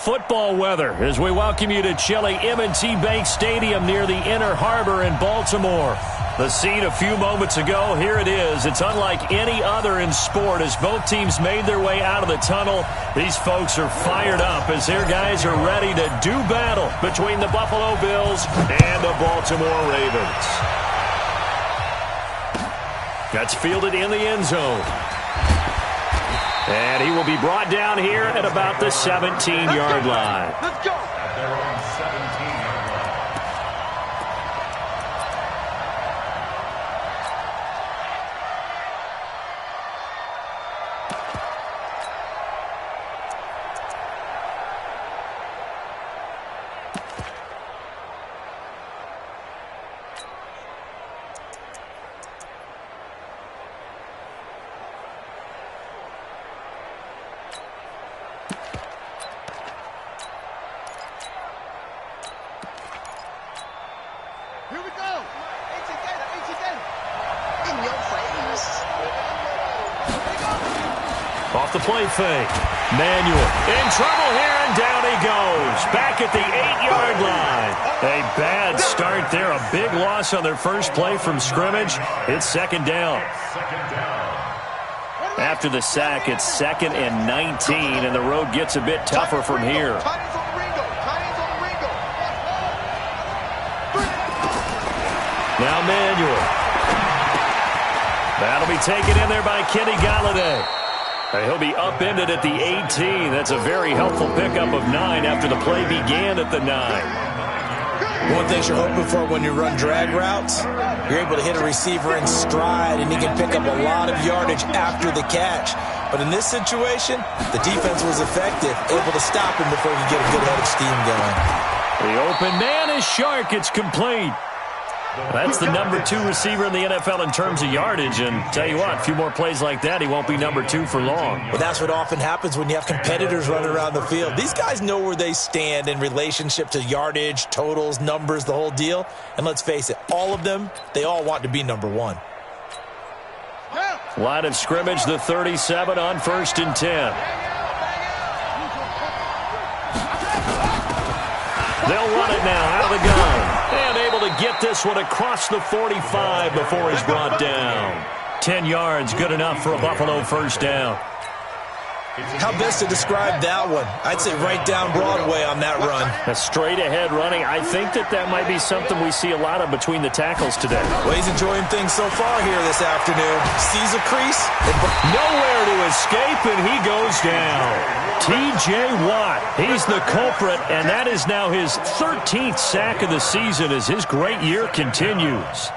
football weather as we welcome you to chilly M&T Bank Stadium near the Inner Harbor in Baltimore. The scene a few moments ago, here it is. It's unlike any other in sport as both teams made their way out of the tunnel. These folks are fired up as their guys are ready to do battle between the Buffalo Bills and the Baltimore Ravens. That's fielded in the end zone. And he will be brought down here at about the 17-yard line. Let's go. They're on 17-yard line. Here we go. In your face. Off the play fake. Manuel in trouble here, and down he goes. Back at the 8-yard line. A bad start there. A big loss on their first play from scrimmage. It's second down. After the sack, it's 2nd and 19, and the road gets a bit tougher from here. Now Manuel. That'll be taken in there by Kenny Galladay. He'll be upended at the 18. That's a very helpful pickup of 9 after the play began at the 9. One thing you're hoping for when you run drag routes, you're able to hit a receiver in stride, and he can pick up a lot of yardage after the catch. But in this situation, the defense was effective, able to stop him before he could get a good head of steam going. The open man is Shark. It's complete. That's the number 2 receiver in the NFL in terms of yardage, and tell you what, a few more plays like that, he won't be number 2 for long. Well, that's what often happens when you have competitors running around the field. These guys know where they stand in relationship to yardage, totals, numbers, the whole deal. And let's face it, all of them, they all want to be number 1. Line of scrimmage, the 37 on 1st and 10. They'll run it now out of the gun. And able to get this one across the 45 before he's brought down. 10 yards, good enough for a Buffalo first down. How best to describe that one? I'd say right down Broadway on that run. A straight-ahead running. I think that might be something we see a lot of between the tackles today. Well, he's enjoying things so far here this afternoon. Sees a crease. Nowhere to escape, and he goes down. T.J. Watt, he's the culprit, and that is now his 13th sack of the season as his great year continues.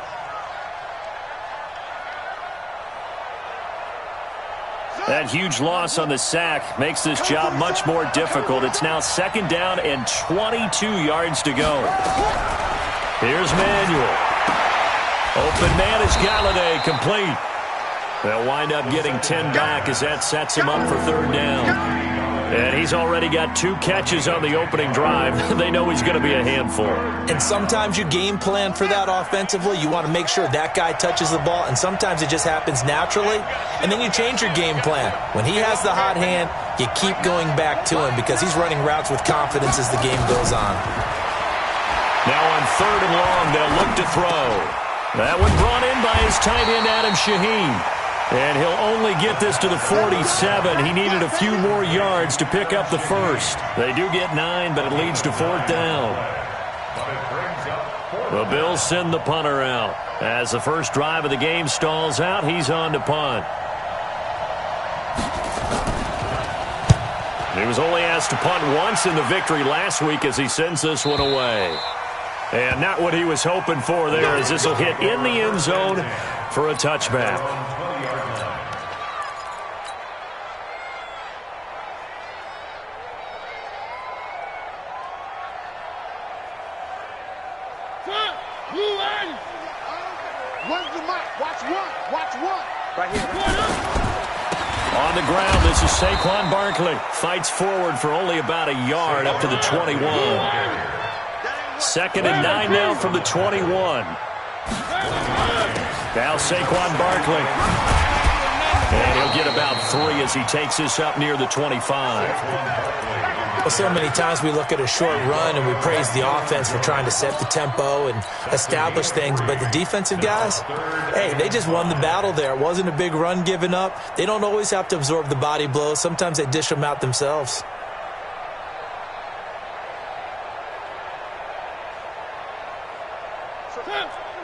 That huge loss on the sack makes this job much more difficult. It's now 2nd down and 22 yards to go. Here's Manuel. Open man is Galladay, complete. They'll wind up getting 10 back as that sets him up for 3rd down. And he's already got 2 catches on the opening drive. They know he's going to be a handful. And sometimes you game plan for that offensively. You want to make sure that guy touches the ball, and sometimes it just happens naturally. And then you change your game plan. When he has the hot hand, you keep going back to him because he's running routes with confidence as the game goes on. Now on 3rd and long, they'll look to throw. That one brought in by his tight end, Adam Shaheen. And he'll only get this to the 47. He needed a few more yards to pick up the first. They do get 9, but it leads to 4th down. The Bills send the punter out. As the first drive of the game stalls out, he's on to punt. He was only asked to punt once in the victory last week as he sends this one away. And not what he was hoping for there as this will hit in the end zone for a touchback. On the ground, this is Saquon Barkley. Fights forward for only about a yard up to the 21. 2nd and 9 now from the 21. Now Saquon Barkley. And he'll get about 3 as he takes this up near the 25. Well, so many times we look at a short run and we praise the offense for trying to set the tempo and establish things, but the defensive guys, hey, they just won the battle there. It wasn't a big run given up. They don't always have to absorb the body blows. Sometimes they dish them out themselves.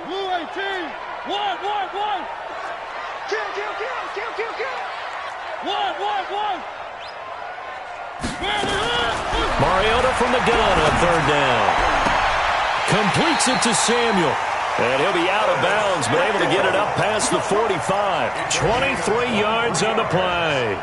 Blue 18, one. Kill. One. Mariota from the gun on third down. Completes it to Samuel. And he'll be out of bounds, but able to get it up past the 45. 23 yards on the play.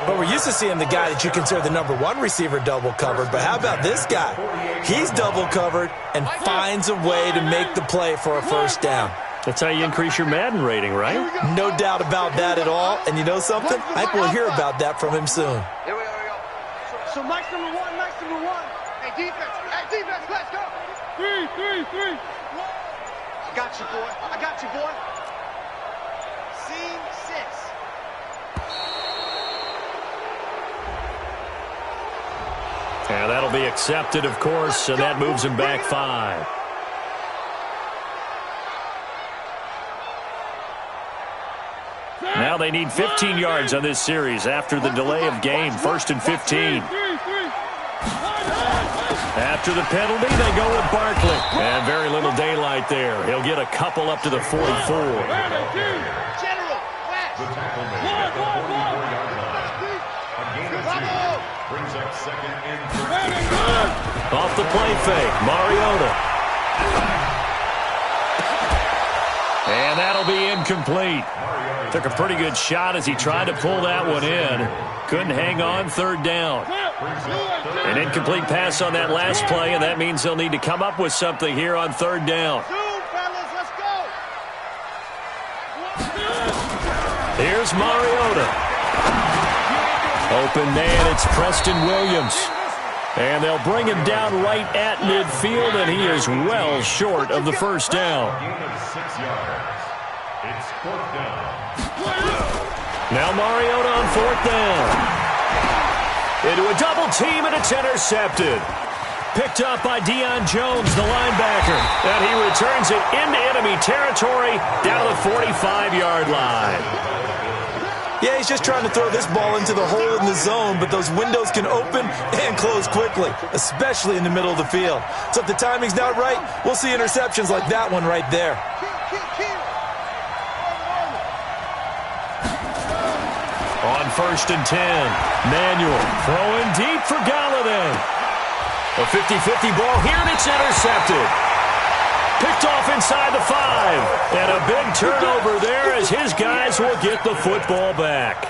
But we're used to seeing the guy that you consider the #1 receiver double covered. But how about this guy? He's double covered and finds a way to make the play for a first down. That's how you increase your Madden rating, right? No doubt about that at all. And you know something? I think we'll hear about that from him soon. Here we go. So Mike's number one. Hey, defense, let's go. Three. I got you, boy. Scene 6. And that'll be accepted, of course, and that moves him back 5. Now they need 15 yards on this series after the delay of game. 1st and 15. After the penalty, they go with Barkley. And very little daylight there. He'll get a couple up to the 44. General, West. The tackle made at the 44-yard line. A gain of 2 brings up 2nd and 13. Off the play fake, Mariota. And that'll be incomplete. Took a pretty good shot as he tried to pull that one in. Couldn't hang on, 3rd down. An incomplete pass on that last play, and that means they'll need to come up with something here on 3rd down. Let's go. Here's Mariota. Open man, it's Preston Williams. And they'll bring him down right at midfield, and he is well short of the first down. Gain of 6 yards. It's 4th down. Now Mariota on 4th down. Into a double team, and it's intercepted. Picked up by Deion Jones, the linebacker. And he returns it into enemy territory down the 45-yard line. Yeah, he's just trying to throw this ball into the hole in the zone, but those windows can open and close quickly, especially in the middle of the field. So if the timing's not right, we'll see interceptions like that one right there. On 1st and 10, Manuel throwing deep for Galladay. A 50-50 ball here, and it's intercepted. Picked off inside the 5. And a big turnover there as his guys will get the football back.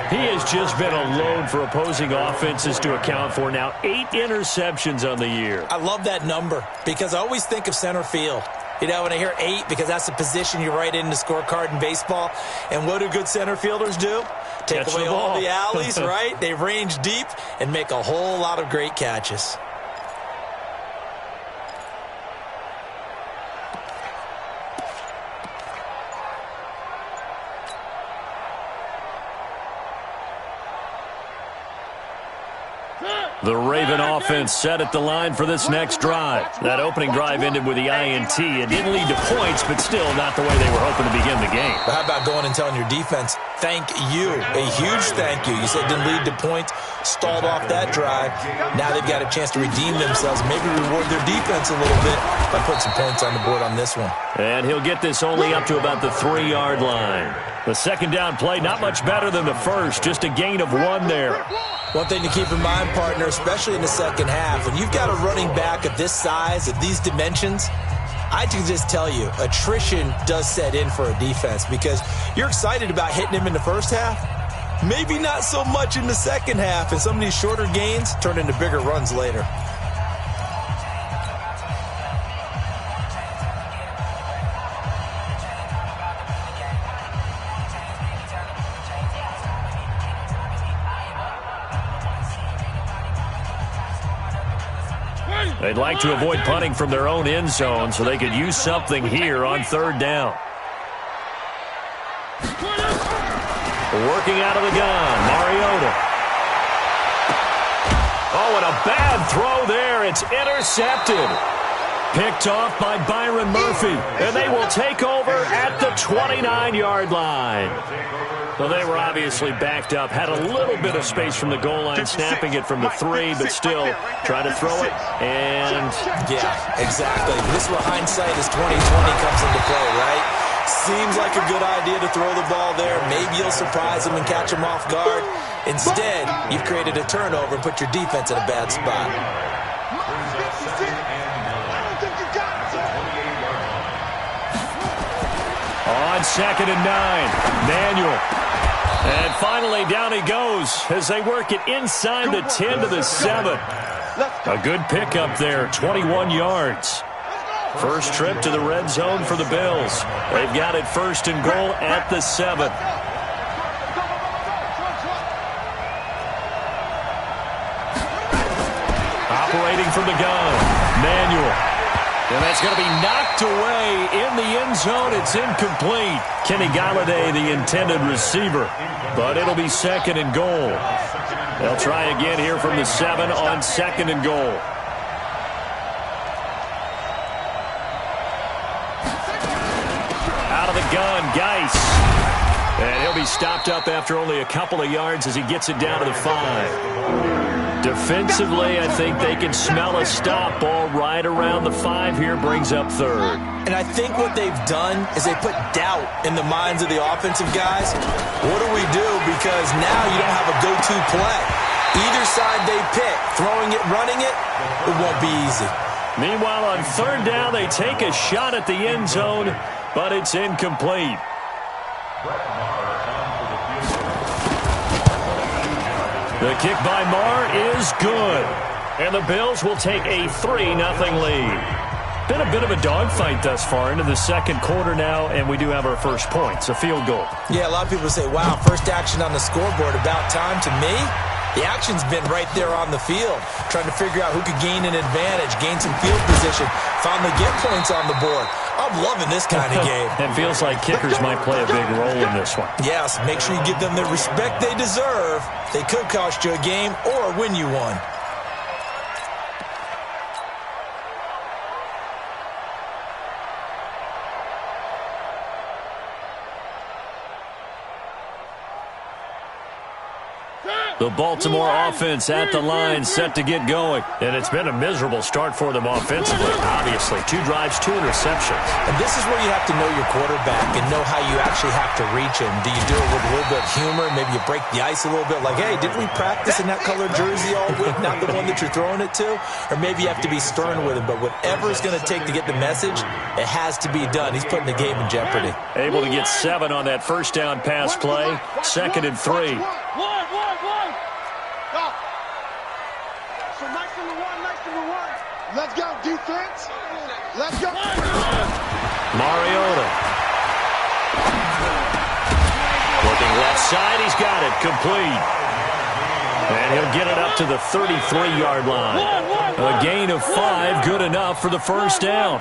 He has just been a load for opposing offenses to account for. Now 8 interceptions on the year. I love that number because I always think of center field. You know, when I hear 8, because that's the position you write in the scorecard in baseball. And what do good center fielders do? Take Catch away the all ball. the alleys, right? They range deep and make a whole lot of great catches. The Raven offense set at the line for this next drive. That opening drive ended with the INT. It didn't lead to points, but still not the way they were hoping to begin the game. But how about going and telling your defense, thank you, a huge thank you. You said it didn't lead to points, stalled off that drive. Now they've got a chance to redeem themselves, maybe reward their defense a little bit by putting some points on the board on this one. And he'll get this only up to about the 3-yard line. The second down play, not much better than the first, just a gain of 1 there. One thing to keep in mind, partner, especially in the second half, when you've got a running back of this size, of these dimensions, I can just tell you, attrition does set in for a defense because you're excited about hitting him in the first half. Maybe not so much in the second half, and some of these shorter gains turn into bigger runs later. They'd like to avoid punting from their own end zone so they could use something here on 3rd down. Working out of the gun, Mariota. Oh, and a bad throw there. It's intercepted. Picked off by Byron Murphy. And they will take over at the 29-yard line. So they were obviously backed up. Had a little bit of space from the goal line, snapping it from the 3, but still trying to throw it. And, yeah, exactly. This is where hindsight is 20/20 comes into play, right? Seems like a good idea to throw the ball there. Maybe you'll surprise them and catch them off guard. Instead, you've created a turnover and put your defense in a bad spot. On 2nd and 9, Manuel. And finally, down he goes as they work it inside the 10 to the 7. A good pickup there, 21 yards. First trip to the red zone for the Bills. They've got it 1st and goal at the 7. Operating from the gun, Manuel. And that's going to be knocked away in the end zone. It's incomplete. Kenny Galladay, the intended receiver. But it'll be 2nd and goal. They'll try again here from the 7 on 2nd and goal. Out of the gun, Geis. And he'll be stopped up after only a couple of yards as he gets it down to the 5. Defensively, I think they can smell a stop. Ball right around the 5 here, brings up 3rd. And I think what they've done is they put doubt in the minds of the offensive guys. What do we do? Because now you don't have a go-to play. Either side they pick, throwing it, running it, it won't be easy. Meanwhile, on 3rd down, they take a shot at the end zone, but it's incomplete. The kick by Marr is good. And the Bills will take a 3-0 lead. Been a bit of a dogfight thus far into the 2nd quarter now, and we do have our first points, a field goal. Yeah, a lot of people say, wow, first action on the scoreboard, about time. To me, the action's been right there on the field, trying to figure out who could gain an advantage, gain some field position, finally get points on the board. I'm loving this kind of game. It feels like kickers might play a big role in this one. Yes, make sure you give them the respect they deserve. They could cost you a game or win you one. The Baltimore offense at the line, set to get going. And it's been a miserable start for them offensively, obviously. 2 drives, 2 interceptions. And this is where you have to know your quarterback and know how you actually have to reach him. Do you do it with a little bit of humor? Maybe you break the ice a little bit, like, hey, didn't we practice in that colored jersey all week, not the one that you're throwing it to? Or maybe you have to be stern with him. But whatever it's going to take to get the message, it has to be done. He's putting the game in jeopardy. Able to get 7 on that first down pass play. 2nd and 3. So nice number one. Let's go, defense. Let's go. Mariota. Looking left side, he's got it, complete. And he'll get it up to the 33-yard line. A gain of 5, good enough for the first down.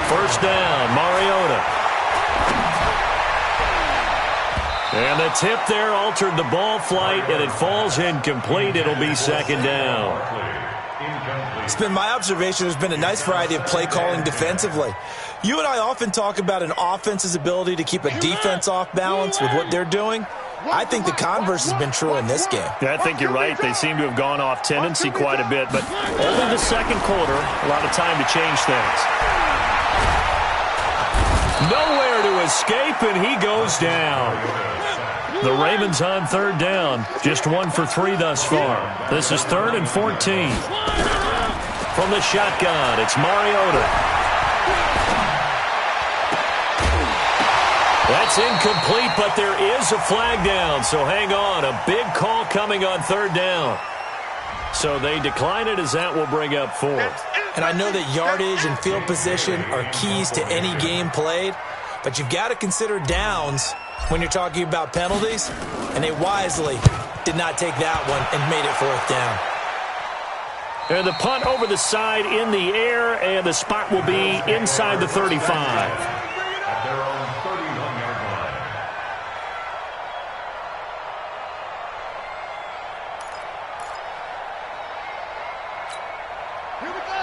First down, Mariota. And the tip there altered the ball flight, and it falls incomplete. It'll be 2nd down. It's been my observation there's been a nice variety of play calling defensively. You and I often talk about an offense's ability to keep a defense off balance with what they're doing. I think the converse has been true in this game. Yeah, I think you're right. They seem to have gone off tendency quite a bit, but only the 2nd quarter, a lot of time to change things. Nowhere to escape, and he goes down. The Ravens on 3rd down. Just 1 for 3 thus far. This is 3rd and 14. From the shotgun, it's Mariota. That's incomplete, but there is a flag down, so hang on. A big call coming on 3rd down. So they decline it as that will bring up 4th. And I know that yardage and field position are keys to any game played, but you've got to consider downs when you're talking about penalties, and they wisely did not take that one and made it 4th down. And the punt over the side in the air, and the spot will be inside the 35. At their own 31-yard line.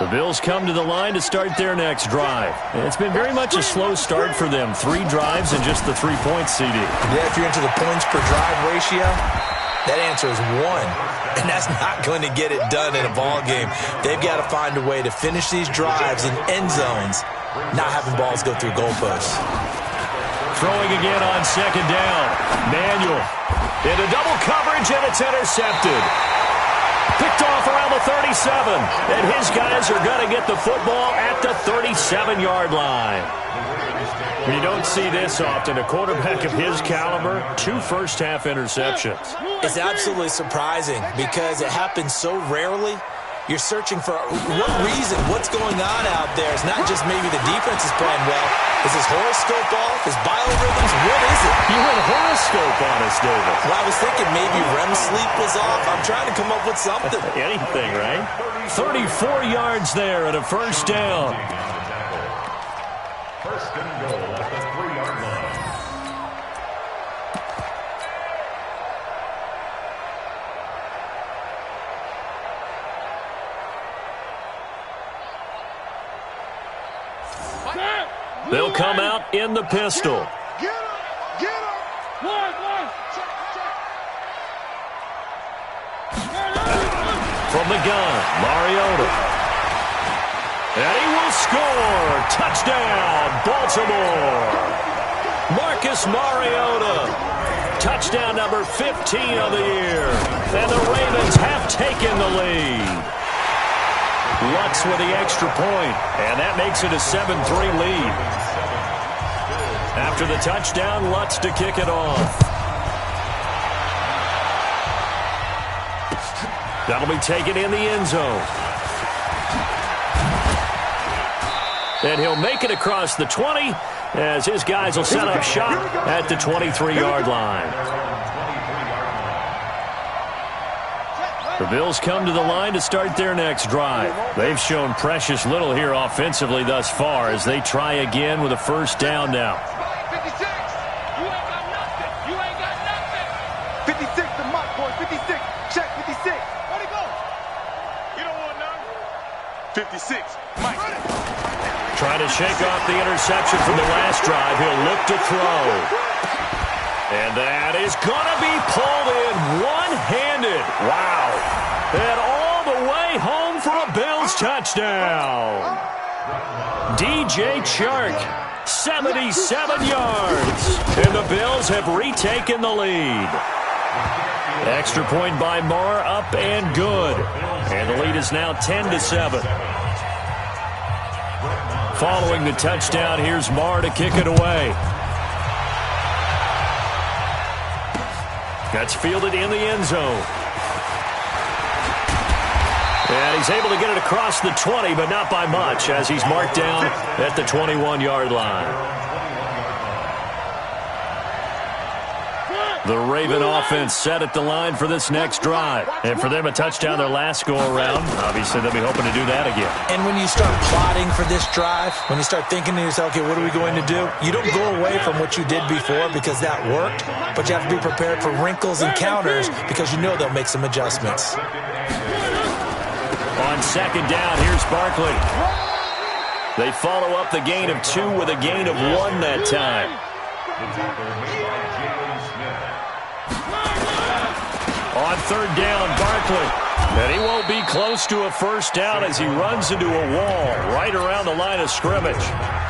The Bills come to the line to start their next drive. It's been very much a slow start for them. 3 drives and just the 3 points, CD. Yeah, if you're into the points per drive ratio, that answer is 1. And that's not going to get it done in a ball game. They've got to find a way to finish these drives in end zones, not having balls go through goalposts. Throwing again on second down. Manuel into double coverage, and it's intercepted. Picked off around the 37, and his guys are going to get the football at the 37-yard line. You don't see this often. A quarterback of his caliber, 2 first-half interceptions. It's absolutely surprising because it happens so rarely. You're searching for what reason, what's going on out there. It's not just maybe the defense is playing well. Is his horoscope off? His biorhythms? What is it? You went horoscope on us, David. Well, I was thinking maybe REM sleep was off. I'm trying to come up with something. Anything, right? 34 yards there and a first down. First and goal at the 3-yard line. They'll come out in the pistol. Get him! Get him! One. Check. From the gun, Mariota. And he will score. Touchdown, Baltimore. Marcus Mariota. Touchdown number 15 of the year. And the Ravens have taken the lead. Lutz with the extra point, and that makes it a 7-3 lead. After the touchdown, Lutz to kick it off. That'll be taken in the end zone. And he'll make it across the 20 as his guys will set up shop at the 23-yard line. The Bills come to the line to start their next drive. They've shown precious little here offensively thus far as they try again with a first down now. 56. You ain't got nothing. You ain't got nothing. 56 to Mike, boy. 56. Check 56. Where'd he go? You don't want none. 56. Mike. Trying to shake off the interception from the last drive. He'll look to throw. And that is going to be pulled in one-handed. Wow. And all the way home for a Bills touchdown. DJ Chark, 77 yards. And the Bills have retaken the lead. Extra point by Marr, up and good. And the lead is now 10-7. Following the touchdown, here's Marr to kick it away. That's fielded in the end zone. And he's able to get it across the 20, but not by much, as he's marked down at the 21-yard line. The Raven offense set at the line for this next drive. And for them, a touchdown their last go-around. Obviously, they'll be hoping to do that again. And when you start plotting for this drive, when you start thinking to yourself, okay, what are we going to do? You don't go away from what you did before because that worked, but you have to be prepared for wrinkles and counters because you know they'll make some adjustments. On second down, here's Barkley. They follow up the gain of 2 with a gain of 1 that time. On third down, Barkley. And he won't be close to a first down as he runs into a wall right around the line of scrimmage.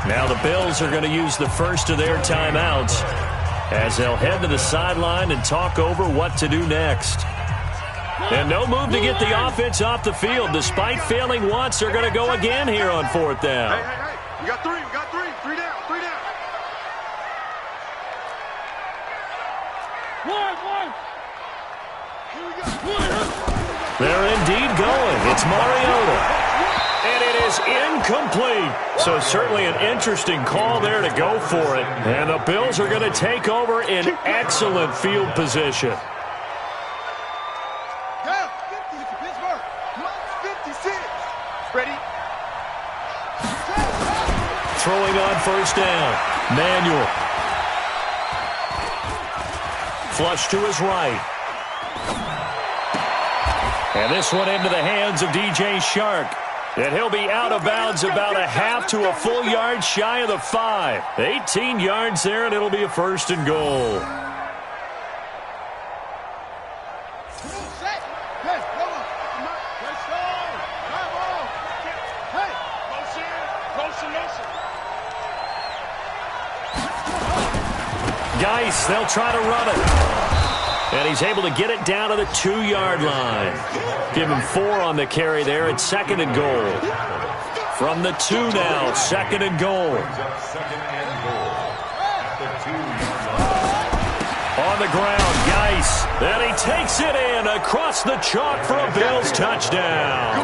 Now the Bills are going to use the first of their timeouts as they'll head to the sideline and talk over what to do next. And no move to get the offense off the field. Despite failing once, they're going to go again here on fourth down. Hey. We got 3. We got 3. 3 down. 3 down. One. Here we go. They're indeed going. It's Mariota. And it is incomplete. So certainly an interesting call there to go for it. And the Bills are going to take over in excellent field position. Yeah, 50 to Pittsburgh. 56. Ready? Throwing on first down. Manuel. Flush to his right. And this one into the hands of DJ Chark. And he'll be out of bounds about a half to a full yard shy of the 5. 18 yards there, and it'll be a 1st and goal. Geis, they'll try to run it. And he's able to get it down to the 2-yard line. Give him 4 on the carry there. It's 2nd and goal. From the 2 now, 2nd and goal. On the ground, Geis. And he takes it in across the chalk for a Bills touchdown.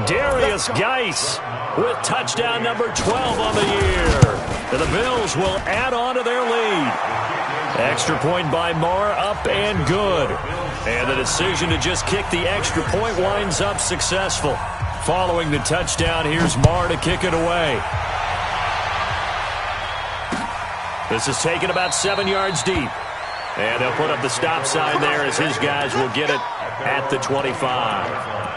Darius Geis with touchdown number 12 on the year. And the Bills will add on to their lead. Extra point by Marr, up and good. And the decision to just kick the extra point winds up successful. Following the touchdown, here's Marr to kick it away. This is taken about 7 yards deep. And they'll put up the stop sign there as his guys will get it at the 25.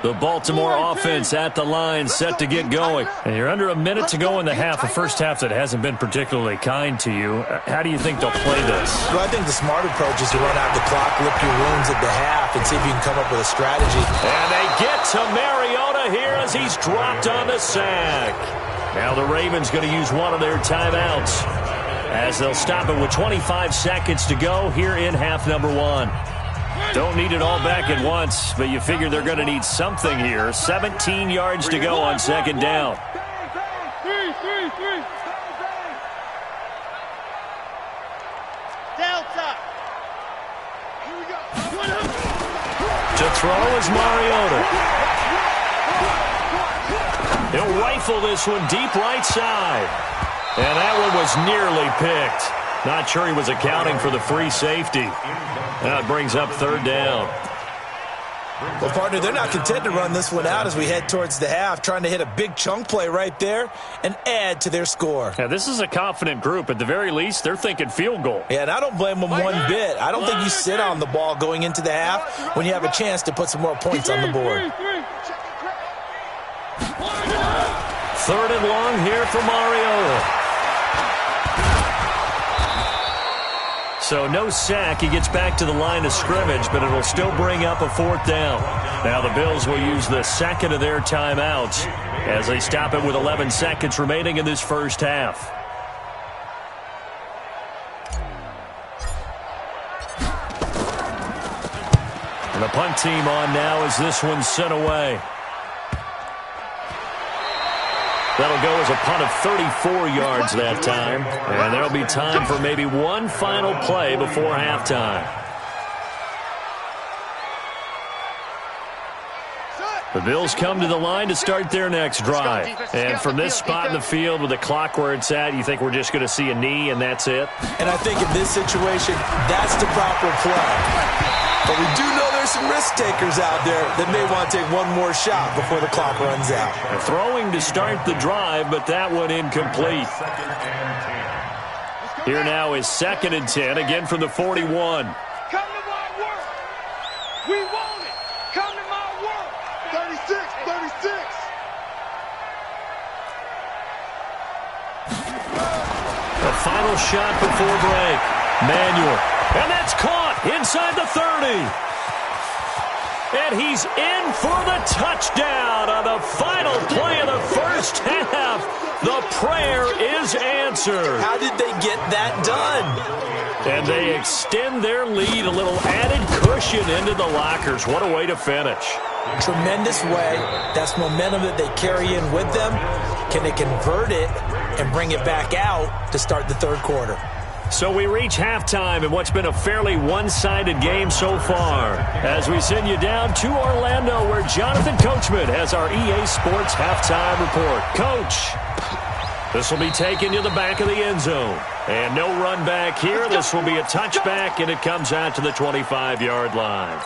The Baltimore offense at the line, set to get going. And you're under a minute to go in the half, a first half that hasn't been particularly kind to you. How do you think they'll play this? Well, I think the smart approach is to run out the clock, lick your wounds at the half, and see if you can come up with a strategy. And they get to Mariota here as he's dropped on the sack. Now the Ravens going to use one of their timeouts as they'll stop it with 25 seconds to go here in half number 1. Don't need it all back at once, but you figure they're going to need something here. 17 yards to go on 2nd down. Delta. To throw is Mariota. He'll rifle this one deep right side. And that one was nearly picked. Not sure he was accounting for the free safety. That brings up 3rd down. Well, partner, they're not content to run this one out as we head towards the half, trying to hit a big chunk play right there and add to their score. Yeah, this is a confident group. At the very least, they're thinking field goal. Yeah, and I don't blame them one bit. I don't think you sit on the ball going into the half when you have a chance to put some more points on the board. 3rd and long here for Mariota. So no sack. He gets back to the line of scrimmage, but it'll still bring up a 4th down. Now the Bills will use the 2nd of their timeouts as they stop it with 11 seconds remaining in this first half. And the punt team on now as this one's sent away. That'll go as a punt of 34 yards that time. And there'll be time for maybe one final play before halftime. The Bills come to the line to start their next drive. And from this spot in the field with the clock where it's at, you think we're just going to see a knee and that's it? And I think in this situation, that's the proper play. But we do know there's some risk takers out there that may want to take one more shot before the clock runs out. Throwing to start the drive, but that one incomplete. Here now is 2nd and 10, again from the 41. Come to my work. We want it. Come to my work. 36, 36. The final shot before break. Manuel. And that's caught inside the 30. And he's in for the touchdown on the final play of the first half. The prayer is answered. How did they get that done? And they extend their lead, a little added cushion into the lockers. What a way to finish. Tremendous way. That's momentum that they carry in with them. Can they convert it and bring it back out to start the 3rd quarter? So we reach halftime in what's been a fairly one-sided game so far. As we send you down to Orlando, where Jonathan Coachman has our EA Sports halftime report. Coach, this will be taken to the back of the end zone. And no run back here. This will be a touchback, and it comes out to the 25-yard line.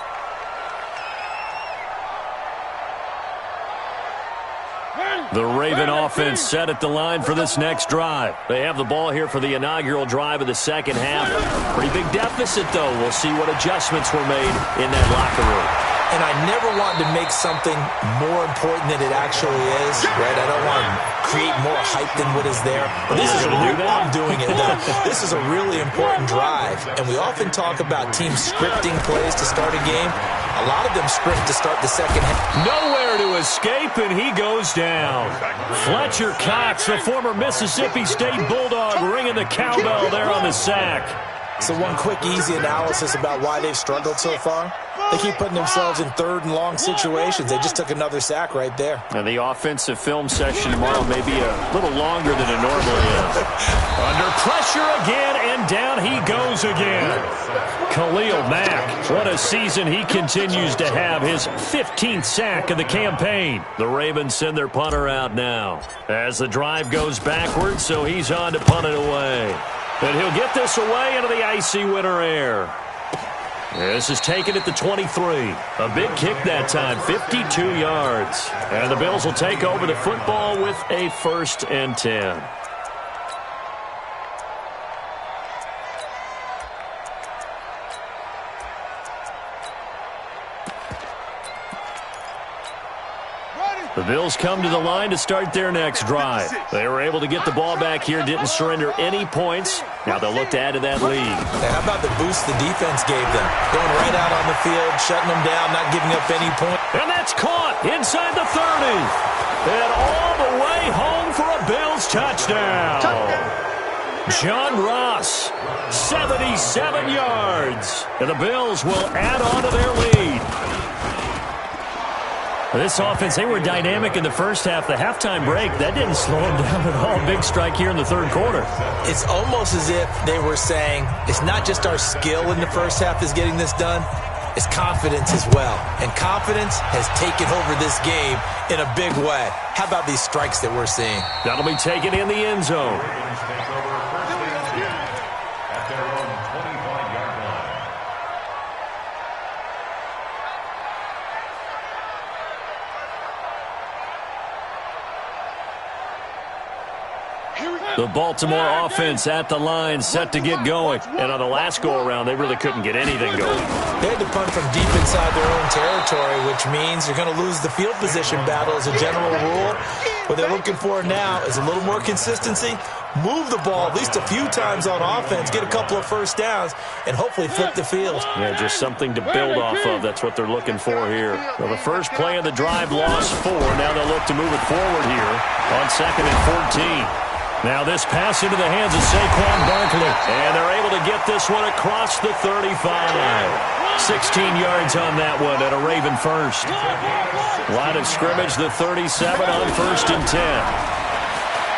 The Raven offense set at the line for this next drive. They have the ball here for the inaugural drive of the second half. Pretty big deficit, though. We'll see what adjustments were made in that locker room. And I never want to make something more important than it actually is, right? I don't want to create more hype than what is there. But this is I'm doing it, though. This is a really important drive. And we often talk about teams scripting plays to start a game. A lot of them script to start the second half. Nowhere to escape, and he goes down. Fletcher Cox, the former Mississippi State Bulldog, ringing the cowbell there on the sack. So one quick, easy analysis about why they've struggled so far. They keep putting themselves in third and long situations. They just took another sack right there. And the offensive film session tomorrow may be a little longer than it normally is. Under pressure again, and down he goes again. Khalil Mack, what a season he continues to have. His 15th sack of the campaign. The Ravens send their punter out now. As the drive goes backwards, so he's on to punt it away. And he'll get this away into the icy winter air. This is taken at the 23. A big kick that time, 52 yards. And the Bills will take over the football with a 1st and 10. The Bills come to the line to start their next drive. They were able to get the ball back here, didn't surrender any points. Now they'll look to add to that lead. Hey, how about the boost the defense gave them? Going right out on the field, shutting them down, not giving up any points. And that's caught inside the 30. And all the way home for a Bills touchdown. John Ross, 77 yards. And the Bills will add on to their lead. This offense, they were dynamic in the first half. The halftime break, that didn't slow them down at all. Big strike here in the third quarter. It's almost as if they were saying, it's not just our skill in the first half that's getting this done, it's confidence as well. And confidence has taken over this game in a big way. How about these strikes that we're seeing? That'll be taken in the end zone. The Baltimore offense at the line, set to get going. And on the last go-around, they really couldn't get anything going. They had to punt from deep inside their own territory, which means you're going to lose the field position battle as a general rule. What they're looking for now is a little more consistency, move the ball at least a few times on offense, get a couple of first downs, and hopefully flip the field. Yeah, just something to build off of. That's what they're looking for here. Well, the first play of the drive lost 4. Now they'll look to move it forward here on 2nd and 14. Now this pass into the hands of Saquon Barkley. And they're able to get this one across the 35. 16 yards on that one at a Raven first. Line of scrimmage, the 37 on 1st and 10.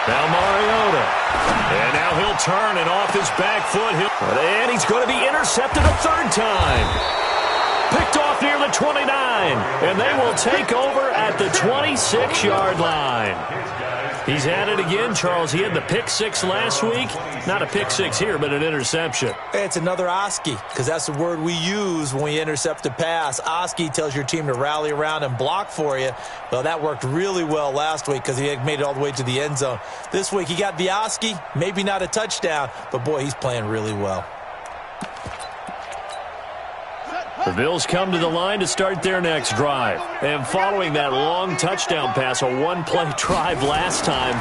Now Mariota. And now he'll turn and off his back foot. And he's going to be intercepted a 3rd time. Picked off near the 29. And they will take over at the 26-yard line. He's at it again, Charles. He had the pick 6 last week. Not a pick 6 here, but an interception. It's another OSCE, because that's the word we use when we intercept a pass. OSCE tells your team to rally around and block for you. Well, that worked really well last week because he made it all the way to the end zone. This week he got the OSCE, maybe not a touchdown, but boy, he's playing really well. The Bills come to the line to start their next drive. And following that long touchdown pass, a one-play drive last time,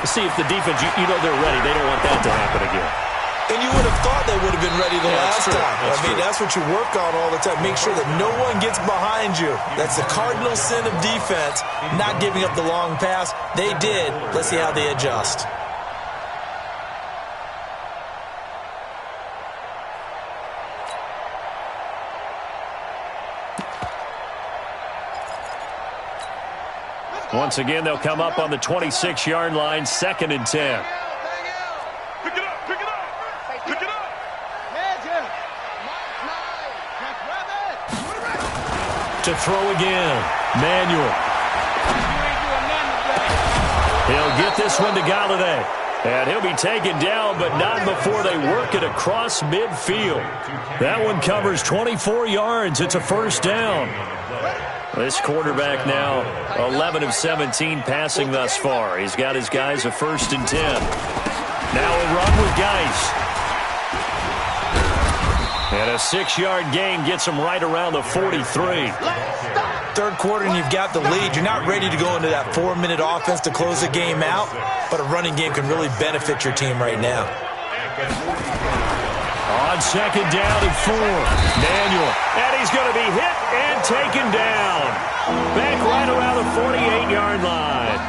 see if the defense, you know they're ready. They don't want that to happen again. And you would have thought they would have been ready the last time. That's what you work on all the time. Make sure that no one gets behind you. That's the cardinal sin of defense, not giving up the long pass. They did. Let's see how they adjust. Once again, they'll come up on the 26-yard line, 2nd and 10. Pick it up, pick it up, pick it up. To throw again, Manuel. He'll get this one to Galladay. And he'll be taken down, but not before they work it across midfield. That one covers 24 yards. It's a 1st down. This quarterback now 11 of 17 passing thus far. He's got his guys a 1st and 10. Now a run with Geis. And a 6-yard gain gets him right around the 43. Third quarter and you've got the lead. You're not ready to go into that 4-minute offense to close the game out, but a running game can really benefit your team right now. On 2nd down and 4. Manuel. And he's going to be hit and taken down. Back right around the 48-yard line.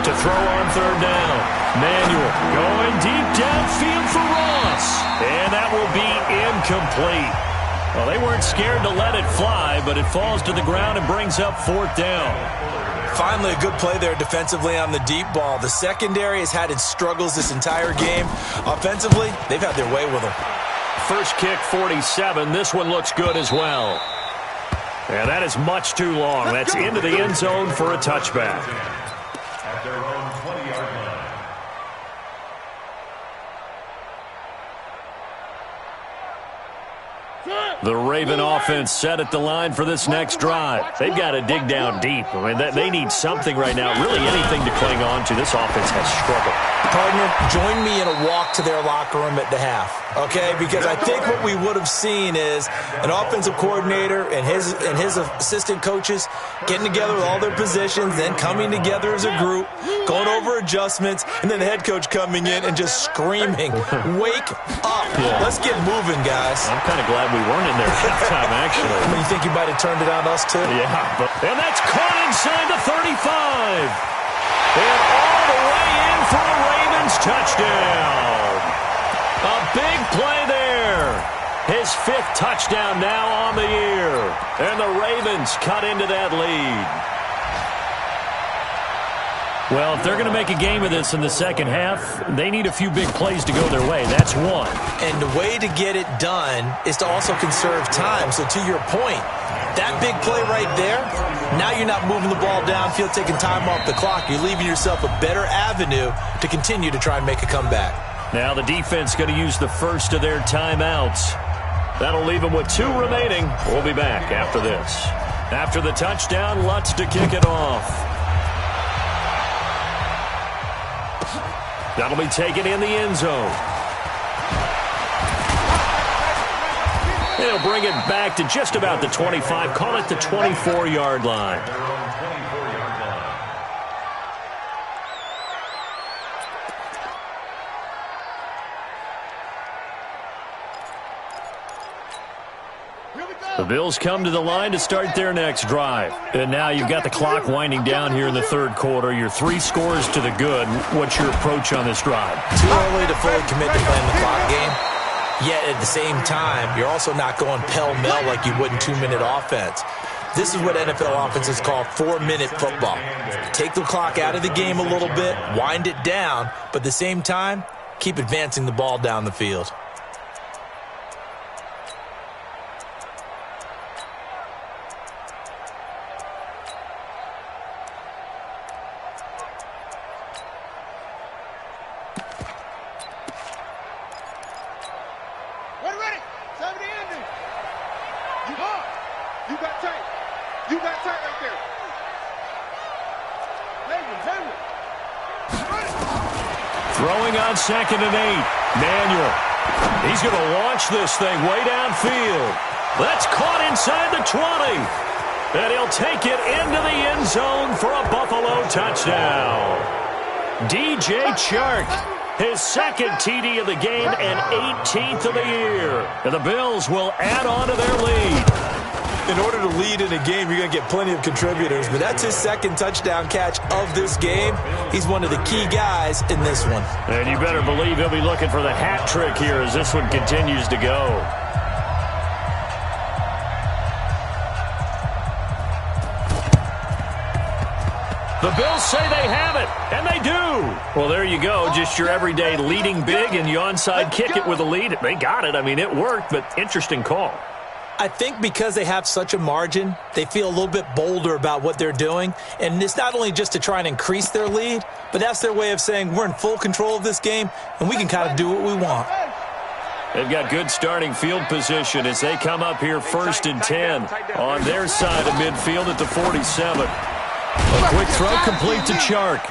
To throw on 3rd down. Manuel going deep downfield for Ross. And that will be incomplete. Well, they weren't scared to let it fly, but it falls to the ground and brings up 4th down. Finally, a good play there defensively on the deep ball. The secondary has had its struggles this entire game. Offensively, they've had their way with them. First kick, 47. This one looks good as well. And that is much too long. That's into the end zone for a touchback. At their own 20-yard line. The Raven offense set at the line for this next drive. They've got to dig down deep. I mean, they need something right now, really anything to cling on to. This offense has struggled. Partner, join me in a walk to their locker room at the half, okay? Because I think what we would have seen is an offensive coordinator and his assistant coaches getting together with all their positions, then coming together as a group, going over adjustments, and then the head coach coming in and just screaming, "Wake up. Yeah. Let's get moving, guys." I'm kind of glad we weren't in there at halftime, actually. I mean, you think you might have turned it on us, too? Yeah, and that's caught inside the 35. And all the way in for a Ravens touchdown. A big play there. His 5th touchdown now on the year. And the Ravens cut into that lead. Well, if they're going to make a game of this in the second half, they need a few big plays to go their way. That's one. And the way to get it done is to also conserve time. So to your point, that big play right there, now you're not moving the ball downfield, taking time off the clock. You're leaving yourself a better avenue to continue to try and make a comeback. Now the defense going to use the first of their timeouts. That'll leave them with 2 remaining. We'll be back after this. After the touchdown, Lutz to kick it off. That'll be taken in the end zone. They'll bring it back to just about the 25. Call it the 24-yard line. Their own 24-yard line. The Bills come to the line to start their next drive. And now you've got the clock winding down here in the 3rd quarter. You're 3 scores to the good. What's your approach on this drive? Too early to fully commit to playing the clock game. Yet at the same time, you're also not going pell-mell like you would in 2-minute offense. This is what NFL offenses call 4-minute football. Take the clock out of the game a little bit, wind it down, but at the same time, keep advancing the ball down the field. Throwing on 2nd and 8. Manuel. He's going to launch this thing way downfield. That's caught inside the 20. And he'll take it into the end zone for a Buffalo touchdown. DJ Chark, his 2nd TD of the game and 18th of the year. And the Bills will add on to their lead. In order to lead in a game, you're going to get plenty of contributors, but that's his 2nd touchdown catch of this game. He's one of the key guys in this one. And you better believe he'll be looking for the hat trick here as this one continues to go. The Bills say they have it, and they do. Well, there you go. Just your everyday leading big, and you onside kick it with a lead. They got it. I mean, it worked, but interesting call. I think because they have such a margin, they feel a little bit bolder about what they're doing. And it's not only just to try and increase their lead, but that's their way of saying we're in full control of this game, and we can kind of do what we want. They've got good starting field position as they come up here 1st and 10 on their side of midfield at the 47. A quick throw complete to Chark.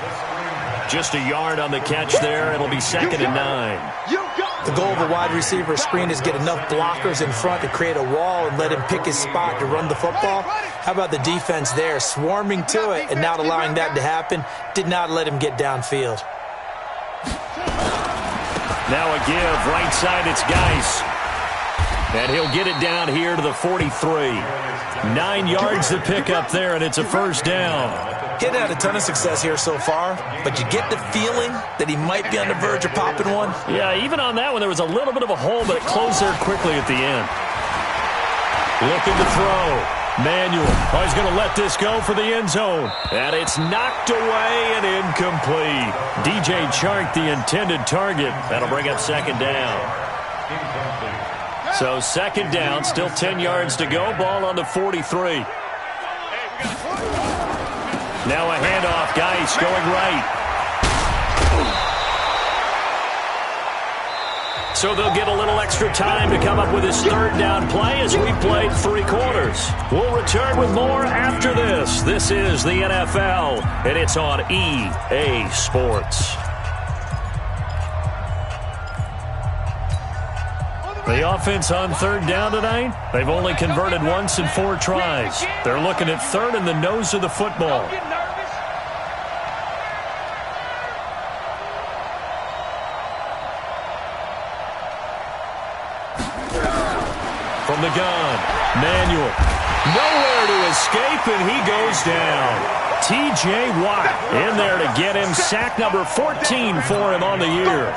Just a yard on the catch there. It'll be 2nd and 9. The goal of a wide receiver screen is get enough blockers in front to create a wall and let him pick his spot to run the football. How about the defense there, swarming to it and not allowing that to happen? Did not let him get downfield. Now a give, right side, it's Geis. And he'll get it down here to the 43. 9 yards to pick up there, and it's a 1st down. He had a ton of success here so far, but you get the feeling that he might be on the verge of popping one. Yeah, even on that one, there was a little bit of a hole, but it closed there quickly at the end. Looking to throw. Manuel. Oh, he's going to let this go for the end zone. And it's knocked away and incomplete. DJ Chark, the intended target. That'll bring up 2nd down. So 2nd down, still 10 yards to go. Ball on the 43. Now a handoff. Geis going right. So they'll get a little extra time to come up with his 3rd down play as we played 3 quarters. We'll return with more after this. This is the NFL, and it's on EA Sports. The offense on 3rd down tonight, they've only converted once in 4 tries. They're looking at 3rd in the nose of the football. From the gun, Manuel. Nowhere to escape, and he goes down. T.J. Watt in there to get him. Sack number 14 for him on the year.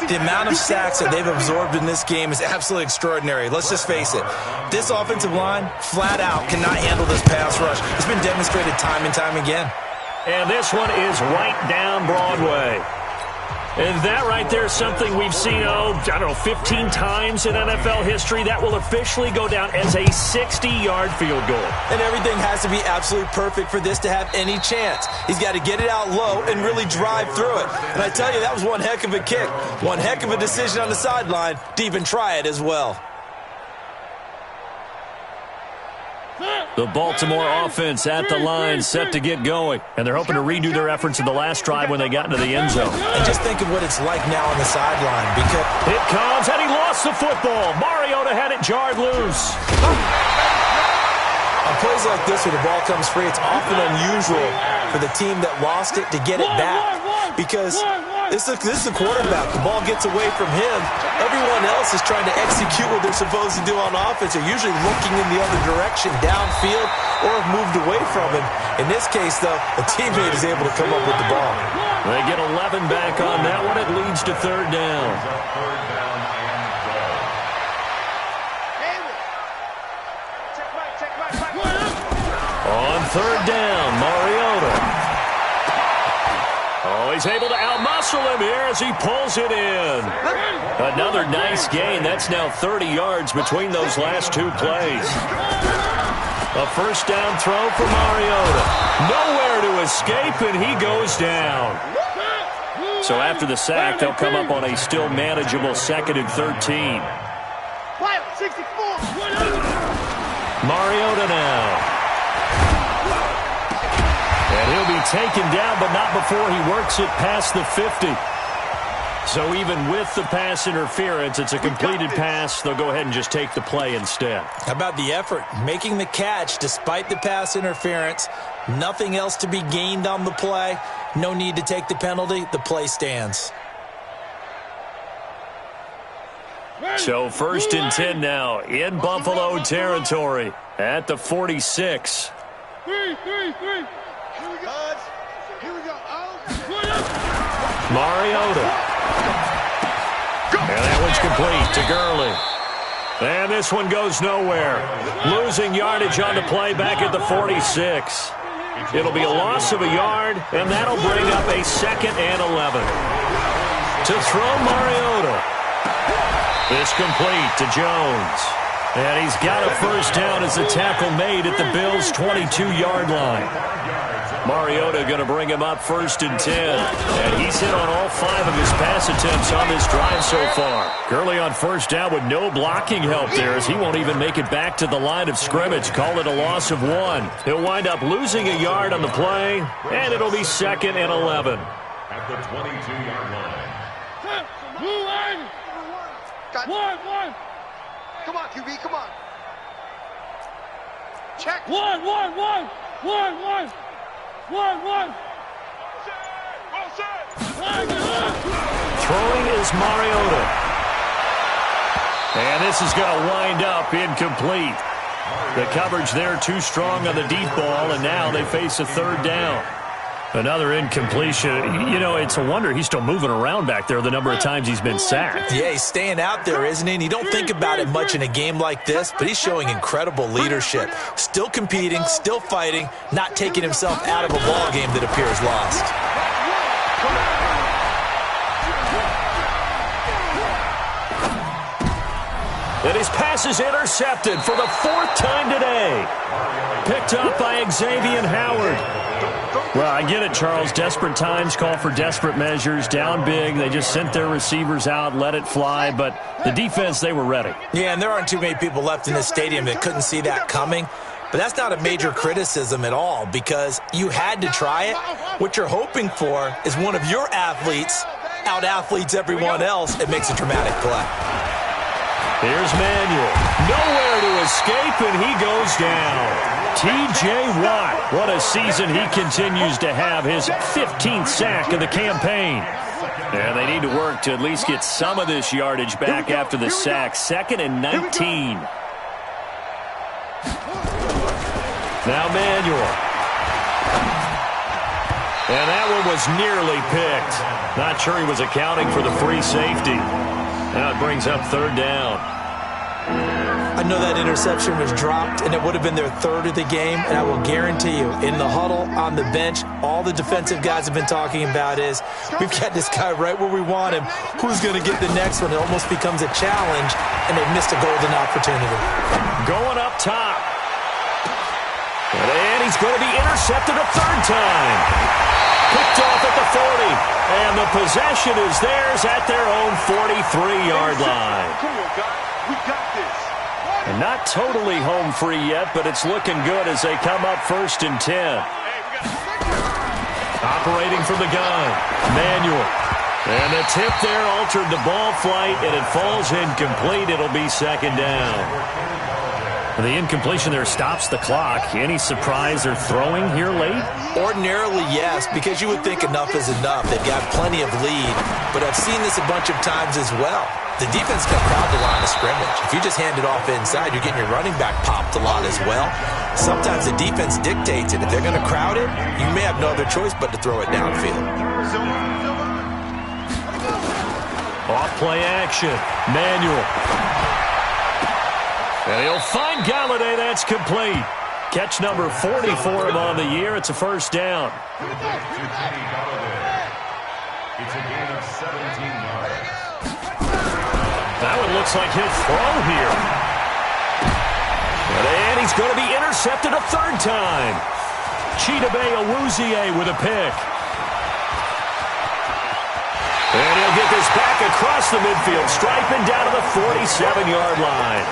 The amount of sacks that they've absorbed in this game is absolutely extraordinary. Let's just face it. This offensive line, flat out, cannot handle this pass rush. It's been demonstrated time and time again. And this one is right down Broadway. And that right there is something we've seen, 15 times in NFL history. That will officially go down as a 60-yard field goal. And everything has to be absolutely perfect for this to have any chance. He's got to get it out low and really drive through it. And I tell you, that was one heck of a kick. One heck of a decision on the sideline to even try it as well. The Baltimore offense at the line, set to get going. And they're hoping to redo their efforts in the last drive when they got into the end zone. And just think of what it's like now on the sideline. Because it comes, and he lost the football. Mariota had it jarred loose. On plays like this where the ball comes free, it's often unusual for the team that lost it to get it back. Because this is the quarterback. The ball gets away from him. Everyone else is trying to execute what they're supposed to do on offense. They're usually looking in the other direction, downfield, or have moved away from him. In this case, though, a teammate is able to come up with the ball. They get 11 back on that one. It leads to 3rd down. On 3rd down, Mariota. Oh, he's able to outmuscle him here as he pulls it in. Another nice gain. That's now 30 yards between those last 2 plays. A 1st down throw for Mariota. Nowhere to escape, and he goes down. So after the sack, they'll come up on a still manageable 2nd and 13. Mariota now. And he'll be taken down, but not before he works it past the 50. So even with the pass interference, it's a completed pass. They'll go ahead and just take the play instead. How about the effort? Making the catch despite the pass interference. Nothing else to be gained on the play. No need to take the penalty. The play stands. So 1st and 10 now in Buffalo territory at the 46. Mariota. And that one's complete to Gurley. And this one goes nowhere. Losing yardage on the play back at the 46. It'll be a loss of a yard, and that'll bring up a 2nd and 11. To throw Mariota. This complete to Jones. And he's got a 1st down as a tackle made at the Bills' 22-yard line. Mariota going to bring him up 1st and 10. And he's hit on all 5 of his pass attempts on this drive so far. Gurley on 1st down with no blocking help there as he won't even make it back to the line of scrimmage. Call it a loss of 1. He'll wind up losing a yard on the play, and it'll be 2nd and 11. At the 22-yard line. One. Come on, QB, come on. Check. One. Throwing is Mariota. And this is going to wind up incomplete. The coverage there too strong on the deep ball, and now they face a 3rd down. Another incompletion. You know, it's a wonder he's still moving around back there the number of times he's been sacked. Yeah, he's staying out there, isn't he? And you don't think about it much in a game like this, but he's showing incredible leadership. Still competing, still fighting, not taking himself out of a ball game that appears lost. And his pass is intercepted for the 4th time today. Picked up by Xavier Howard. Well, I get it, Charles. Desperate times call for desperate measures. Down big. They just sent their receivers out, let it fly. But the defense, they were ready. Yeah, and there aren't too many people left in this stadium that couldn't see that coming. But that's not a major criticism at all because you had to try it. What you're hoping for is one of your athletes out-athletes everyone else and makes a dramatic play. Here's Manuel. Nowhere to escape, and he goes down. T.J. Watt, what a season he continues to have, his 15th sack of the campaign. And they need to work to at least get some of this yardage back after the sack. 2nd and 19. Now Manuel. And that one was nearly picked. Not sure he was accounting for the free safety. Now it brings up 3rd down. I know that interception was dropped, and it would have been their 3rd of the game, and I will guarantee you, in the huddle, on the bench, all the defensive guys have been talking about is, we've got this guy right where we want him. Who's going to get the next one? It almost becomes a challenge, and they've missed a golden opportunity. Going up top. And he's going to be intercepted a 3rd time. Picked off at the 40. And the possession is theirs at their own 43-yard line. Come on, guys. We got this. And not totally home free yet, but it's looking good as they come up 1st and 10. Operating from the gun. Manuel. And the tip there altered the ball flight, and it falls incomplete. It'll be 2nd down. The incompletion there stops the clock. Any surprise they're throwing here late? Ordinarily, yes, because you would think enough is enough. They've got plenty of lead, but I've seen this a bunch of times as well. The defense can crowd the line of scrimmage. If you just hand it off inside, you're getting your running back popped a lot as well. Sometimes the defense dictates it. If they're going to crowd it, you may have no other choice but to throw it downfield. Off play action. Manuel. And he'll find Galladay. That's complete. Catch number 40 for him on the year. It's a 1st down. It's a gain of 17 yards. That one looks like he'll throw here. And he's going to be intercepted a 3rd time. Chidobe Awuzie with a pick. And he'll get this back across the midfield, striping down to the 47-yard line.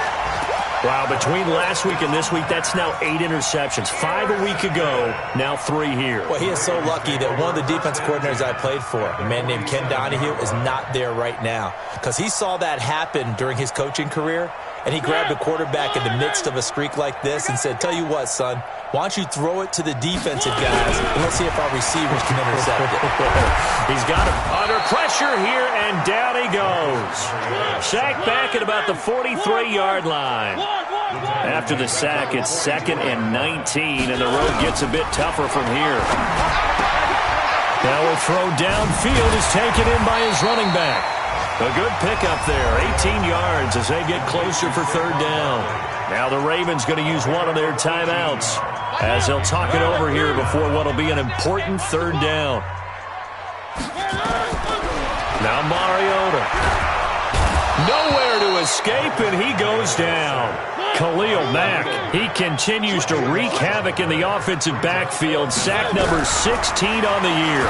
Wow, between last week and this week, that's now 8 interceptions. 5 a week ago, now 3 here. Well, he is so lucky that one of the defense coordinators I played for, a man named Ken Donahue, is not there right now. Because he saw that happen during his coaching career, and he grabbed a quarterback in the midst of a streak like this and said, tell you what, son, why don't you throw it to the defensive guys, and let's see if our receivers can intercept it. He's got him under pressure here, and down he goes. Sacked back at about the 43-yard line. After the sack, it's 2nd and 19, and the road gets a bit tougher from here. Now a throw downfield is taken in by his running back. A good pickup there, 18 yards as they get closer for 3rd down. Now the Ravens going to use one of their timeouts as they'll talk it over here before what will be an important 3rd down. Now Mariota. Nowhere to escape, and he goes down. Khalil Mack. He continues to wreak havoc in the offensive backfield. Sack number 16 on the year.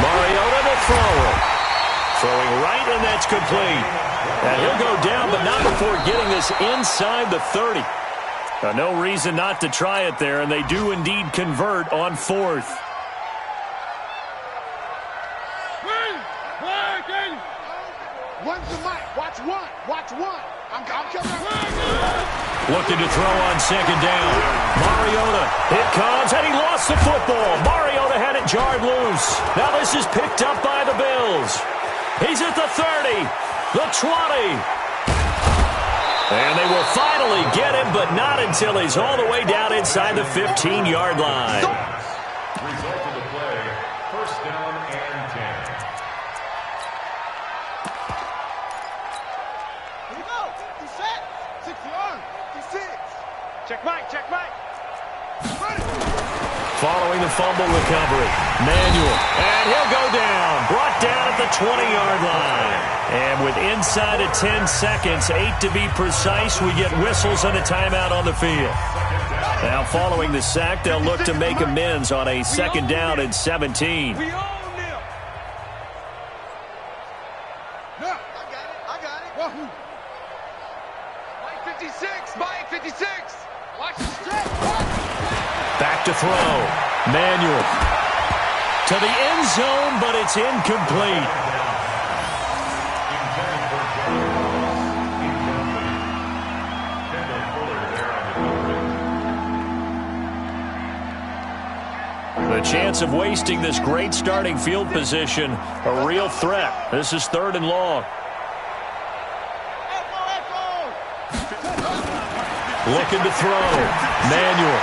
Mariota to throw. Throwing right, and that's complete. And he'll go down, but not before getting this inside the 30. No reason not to try it there, and they do indeed convert on 4th. One's the mic. Watch one. Watch one. I'm coming. Looking to throw on 2nd down. Mariota. It comes, and he lost the football. Mariota had it jarred loose. Now this is picked up by the Bills. He's at the 30, the 20. And they will finally get him, but not until he's all the way down inside the 15-yard line. Result of the play, 1st down and 10. Here we go. You set. 6 yards. 56. Check Mike. Check Mike. Following the fumble recovery, Manuel, and he'll go down. Brought down at the 20-yard line. And with inside of 10 seconds, 8 to be precise, we get whistles and a timeout on the field. Now following the sack, they'll look to make amends on a 2nd down and 17. We own them. No, I got it. Wahoo. Mike 56. Mike 56. Watch the stretch. Back to throw. Manuel. To the end zone, but it's incomplete. The chance of wasting this great starting field position, a real threat. This is 3rd and long. Looking to throw. Manuel.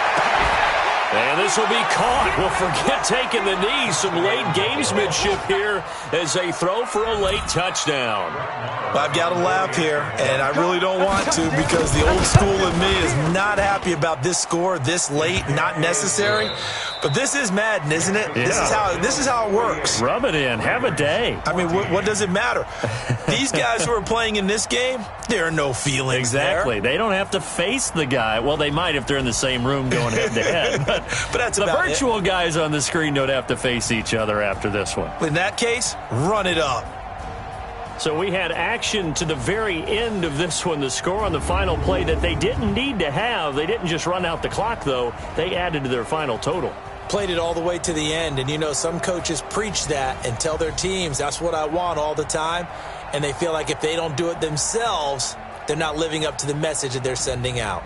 And this will be caught. Well, forget taking the knee. Some late gamesmanship here as they throw for a late touchdown. I've got to laugh here, and I really don't want to because the old school in me is not happy about this score this late, not necessary. But this is Madden, isn't it? Yeah. This is how it works. Rub it in. Have a day. I mean, what does it matter? These guys who are playing in this game, there are no feelings Exactly. there. They don't have to face the guy. Well, they might if they're in the same room going head-to-head. But that's the about virtual guys on the screen don't have to face each other after this one. In that case, run it up. So we had action to the very end of this one. The score on the final play that they didn't need to have. They didn't just run out the clock, though. They added to their final total. Played it all the way to the end, and you know some coaches preach that and tell their teams that's what I want all the time, and they feel like if they don't do it themselves, they're not living up to the message that they're sending out.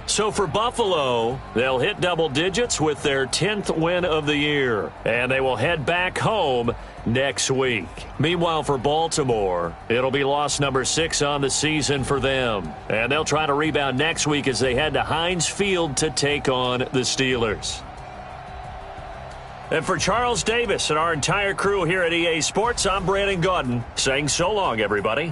So for Buffalo, they'll hit double digits with their 10th win of the year, and they will head back home next week. Meanwhile, for Baltimore, it'll be loss number 6 on the season for them, and they'll try to rebound next week as they head to Heinz Field to take on the Steelers. And for Charles Davis and our entire crew here at EA Sports, I'm Brandon Gaudin saying so long, everybody.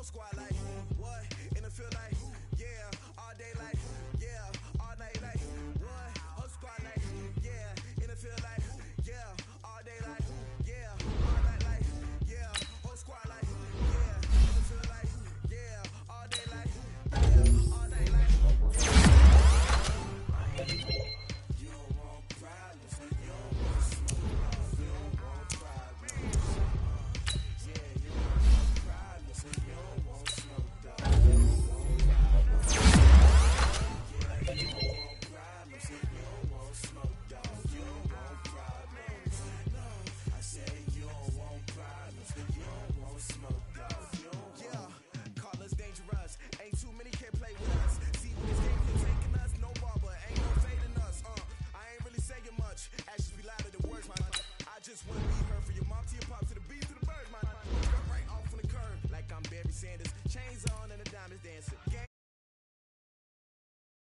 Squad like, what? In the field like